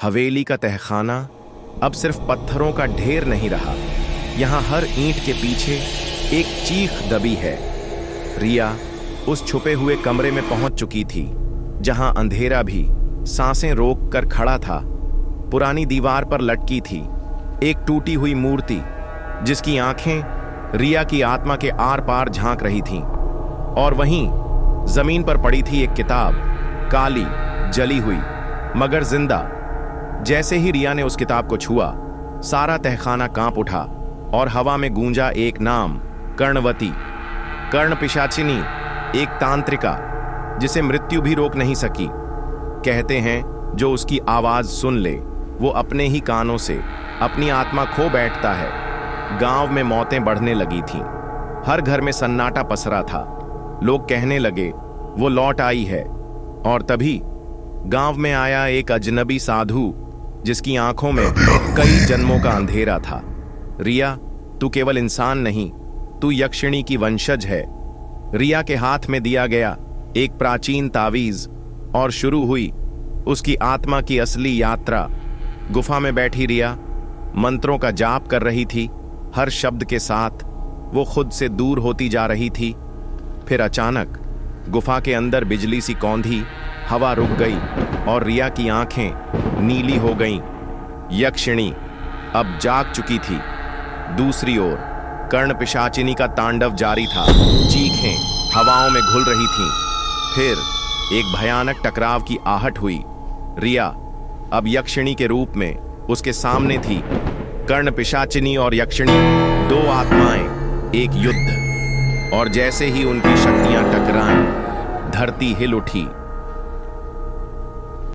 हवेली का तहखाना अब सिर्फ पत्थरों का ढेर नहीं रहा। यहाँ हर ईंट के पीछे एक चीख दबी है। रिया उस छुपे हुए कमरे में पहुंच चुकी थी, जहां अंधेरा भी सांसें रोक कर खड़ा था। पुरानी दीवार पर लटकी थी एक टूटी हुई मूर्ति, जिसकी आंखें रिया की आत्मा के आर पार झांक रही थीं। और वहीं जमीन पर पड़ी थी एक किताब, काली, जली हुई मगर जिंदा। जैसे ही रिया ने उस किताब को छुआ, सारा तहखाना कांप उठा और हवा में गूंजा एक नाम, कर्णवती। कर्ण पिशाचिनी, एक तांत्रिका जिसे मृत्यु भी रोक नहीं सकी। कहते हैं जो उसकी आवाज सुन ले वो अपने ही कानों से अपनी आत्मा खो बैठता है। गांव में मौतें बढ़ने लगी थीं। हर घर में सन्नाटा पसरा था। लोग कहने लगे वो लौट आई है। और तभी गांव में आया एक अजनबी साधु, जिसकी आंखों में कई जन्मों का अंधेरा था। रिया, तू केवल इंसान नहीं, तू यक्षिणी की वंशज है। रिया के हाथ में दिया गया एक प्राचीन तावीज और शुरू हुई उसकी आत्मा की असली यात्रा। गुफा में बैठी रिया मंत्रों का जाप कर रही थी। हर शब्द के साथ वो खुद से दूर होती जा रही थी। फिर अचानक गुफा के अंदर बिजली सी कौंधी, हवा रुक गई और रिया की आंखें नीली हो गईं। यक्षिणी अब जाग चुकी थी। दूसरी ओर कर्ण पिशाचिनी का तांडव जारी था। चीखें हवाओं में घुल रही थीं। फिर एक भयानक टकराव की आहट हुई। रिया अब यक्षिणी के रूप में उसके सामने थी। कर्ण पिशाचिनी और यक्षिणी, दो आत्माएं, एक युद्ध। और जैसे ही उनकी शक्तियां टकराईं, धरती हिल उठी।